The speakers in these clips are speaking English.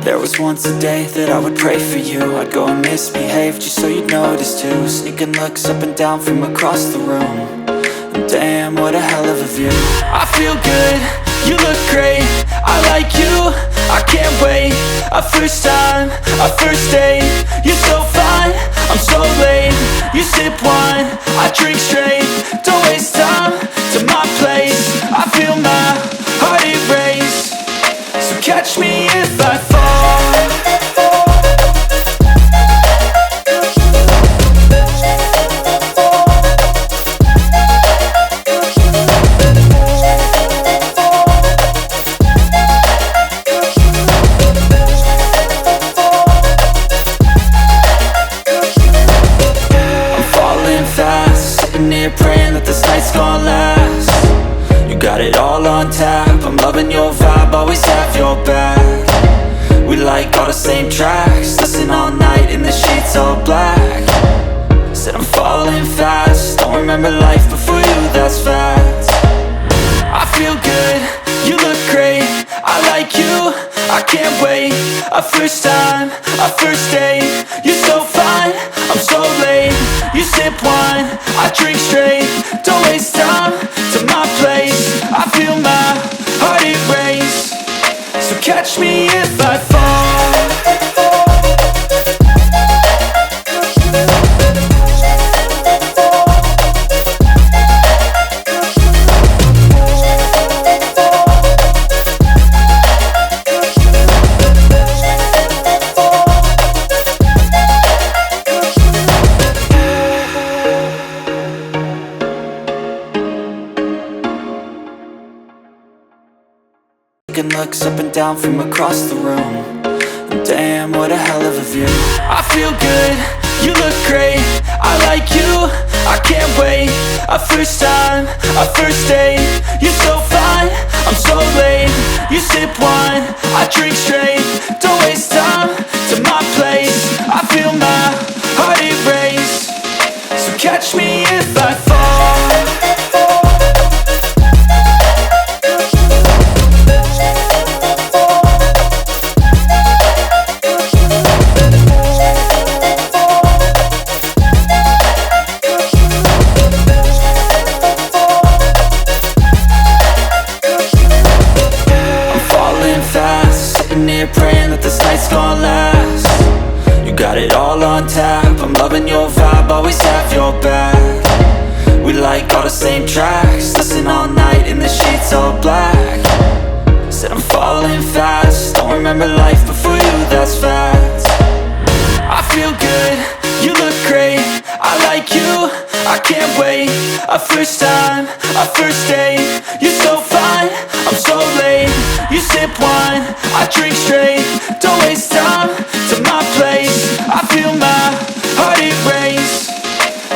There was once a day that I would pray for you. I'd go and misbehave just so you'd notice too. Sneaking looks up and down from across the room. And damn, what a hell of a view. I feel good, you look great, I like you, I can't wait. A first time, a first date. You're so fine, I'm so late. You sip wine, I drink straight. Don't waste time to my place. I feel my heart erase. So catch me if I fall. Praying that this night's gonna last. You got it all on tap, I'm loving your vibe, always have your back. We like all the same tracks, listen all night in the sheets all black. Said I'm falling fast, don't remember life before you, that's fact. I feel good, you look great, I like you, I can't wait. A first time, a first date. You're so fine, I'm so late. You sip wine, I drink straight. Don't waste time to my place. I feel my heart erase. So catch me if I fall. Looks up and down from across the room. And damn, what a hell of a view. I feel good, you look great, I like you, I can't wait. A first time, a first date. You're so fine, I'm so late. You sip wine, I drink straight. Don't waste time to my place. I feel my heart erase. So catch me if I fall. Praying that this night's gonna last. You got it all on tap, I'm loving your vibe, always have your back. We like all the same tracks, listen all night in the sheets all black. Said I'm falling fast, don't remember life before you, that's fact. I feel good, you look great, I like you, I can't wait. A first time, a first date. You're so fine, I'm so late. You sip wine, I drink straight. Don't waste time to my place. I feel my heart erase.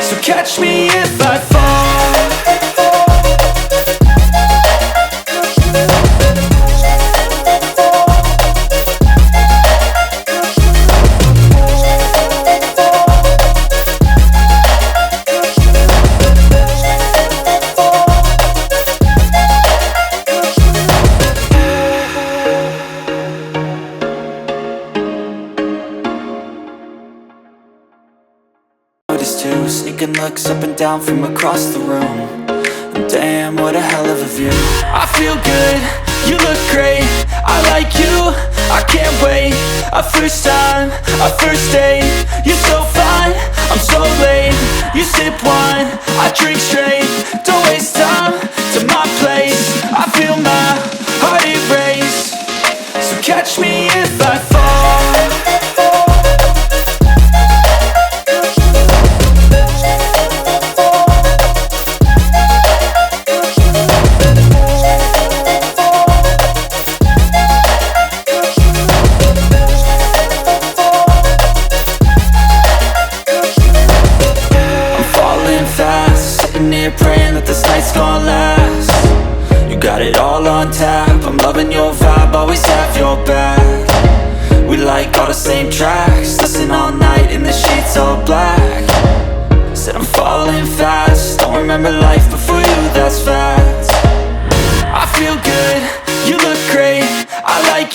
So catch me if I fall. Sneaking looks up and down from across the room. And damn, what a hell of a view. I feel good, you look great, I like you, I can't wait. A first time, a first date. You're so fine, I'm so late. You sip wine, I drink straight. Don't waste time to my place. I feel my